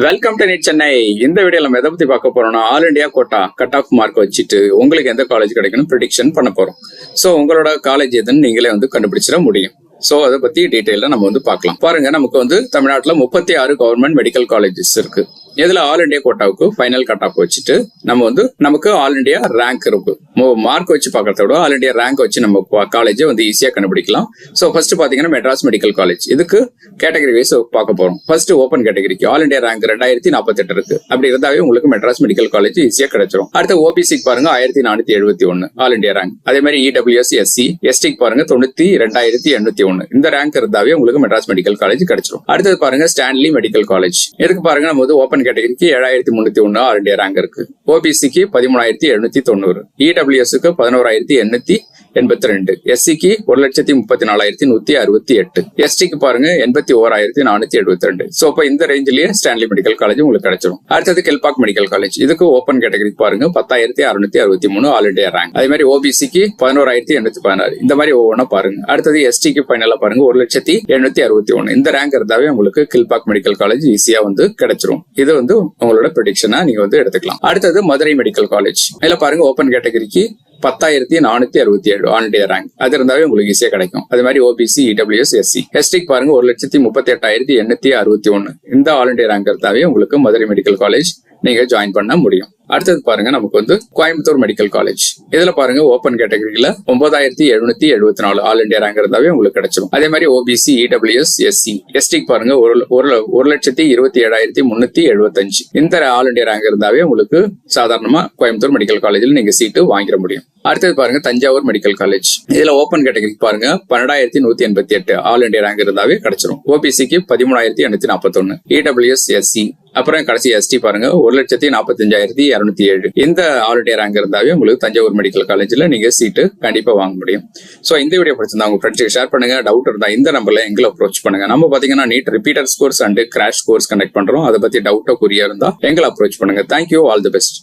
Welcome to NEET Chennai. இந்த வீடியோல நம்ம எதை பத்தி பார்க்க போறோம்னா, all India quota cut off mark வச்சுட்டு உங்களுக்கு எந்த காலேஜ் கிடைக்கணும் ப்ரெடிக்ஷன் பண்ண போறோம். சோ உங்களோட காலேஜ் எதுன்னு நீங்களே கண்டுபிடிச்சிட முடியும். சோ அதை பத்தி டீடைல்ல நம்ம பார்க்கலாம். பாருங்க, நமக்கு தமிழ்நாட்டுல 36 கவர்மெண்ட் மெடிக்கல் காலேஜஸ் இருக்கு. இதுல ஆல் இண்டியா கோட்டாவுக்கு ஃபைனல் கட் ஆஃப் வச்சுட்டு நமக்கு ஆல் இண்டியா ரேங்க் இருக்கு. மார்க் வச்சு பாக்கிறத விட ஆல் இண்டியா ரேங்க் வச்சு நம்ம காலேஜ் ஈஸியா கண்டுபிடிக்கலாம். சோ ஃபர்ஸ்ட் பாத்தீங்கன்னா மெட்ராஸ் மெடிக்கல் காலேஜ். இதுக்கு கேட்டகரி வைஸ் பார்க்க போறோம். ஃபர்ஸ்ட் ஓபன் கேட்டகரிக்கு ஆல் இண்டியா ரேங்க் 2048 இருக்கு. அப்படி இருந்தாவே உங்களுக்கு மெட்ராஸ் மெடிக்கல் காலேஜ் ஈஸியா கிடைச்சிரும். அடுத்து ஓபிசிக்கு பாருங்க 1471 ஆல் இண்டியா ரேங்க். அதே மாதிரி இடபிள்யூஎஸ் எஸ்சி எஸ்டிக்கு பாருங்க 92,801. இந்த ரேங்க் இருந்தாவே உங்களுக்கு மெட்ராஸ் மெடிக்கல் காலேஜ் கிடைச்சிரும். அடுத்தது பாருங்க ஸ்டான்லி மெடிக்கல் காலேஜ். இதுக்கு பாருங்க நம்ம ஓபன் கேட்டகரிக்கு 7301 ஆல் இண்டியா ரேங்க் இருக்கு. ஓபிசிக்கு 13,790, இடபிள்யூஎஸ்க்கு 11,882, எஸ்சிக்கு 1,34,168, எஸ்டிக்கு பாருங்க 81,472. சோ இப்ப இந்த ரேஞ்சிலேயே ஸ்டான்லி மெடிக்கல் காலேஜ் உங்களுக்கு கிடைச்சிடும். அடுத்தது கெல்பாக் மெடிக்கல் காலேஜ். இதுக்கு ஓபன் கேட்டகரிக்கு பாருங்க 10,663 ஆல் இண்டியா ரேங்க். அதே மாதிரி ஓபிசிக்கு 11,816. இந்த மாதிரி ஒவ்வொன்றா பாருங்க. அடுத்தது எஸ்டிக்கு ஃபைனலா பாருங்க 1,761. இந்த ரேங்க் இருந்தாவே உங்களுக்கு கெல்பாக் மெடிக்கல் காலேஜ் ஈஸியா கிடைச்சிரும். இது உங்களோட ப்ரெடிக்ஷனா நீங்க எடுத்துக்கலாம். அடுத்தது மதுரை மெடிக்கல் காலேஜ். இதுல பாருங்க ஓபன் கேட்டகரிக்கு 10,467 ஆல் இண்டியா ரேங்க். அது இருந்தாவே உங்களுக்கு ஈஸியா கிடைக்கும். அதே மாதிரி ஓபிசி இடபிள்யூஎஸ் எஸ்சி எஸ்டிக்கு பாருங்க 1,38,861. இந்த ஆல் இண்டியா ரேங்க் இருந்தாவே உங்களுக்கு மதுரை மெடிக்கல் காலேஜ் நீங்க ஜாயின் பண்ண முடியும். அடுத்தது பாருங்க நமக்கு கோயம்புத்தூர் மெடிக்கல் காலேஜ். இதுல பாருங்க ஓபன் கேட்டகரியில 9,774 ஆல் இண்டியா ரேங்க் இருந்தாவே உங்களுக்கு கிடைச்சிடும். அதே மாதிரி ஓபிசி இடபிள்யூஎஸ் எஸ்சி எஸ்டிக்கு பாருங்க 1,27,375. இந்த ஆல் இண்டியா ரேங்க் இருந்தாவே உங்களுக்கு சாதாரணமா கோயம்புத்தூர் மெடிக்கல் காலேஜில் நீங்க சீட்டு வாங்கிட முடியும். அடுத்தது பாருங்க தஞ்சாவூர் மெடிக்கல் காலேஜ். இதுல ஓபன் கேட்டகரிக்கு பாருங்க 12,188 ஆல் இண்டியா ரேங்க் இருந்தாவே கிடைச்சிடும். ஓபிசிக்கு 13,841, இடபிள்யூஎஸ் எஸ்சி அப்புறம் கடைசி எஸ்டி பாருங்க 1,45,207. இந்த ஆல் இண்டியா ரேங்க் இருந்தாவே உங்களுக்கு தஞ்சாவூர் மெடிக்கல் காலேஜ்ல நீங்க சீட்டு கண்டிப்பா வாங்க முடியும். சோ இந்த வீடியோ பிடிச்சிருந்தா உங்க ஃப்ரெண்ட்ஸ்க்கு ஷேர் பண்ணுங்க. டவுட் இருந்தா இந்த நம்பர்ல எங்களை அப்ரோச் பண்ணுங்க. நம்ம பாத்தீங்கன்னா NEET repeater course and crash course conduct பண்றோம். அதை பத்தி டவுட்டோ குறியா இருந்தா எங்களை அப்ரோச் பண்ணுங்க. Thank you, all the best.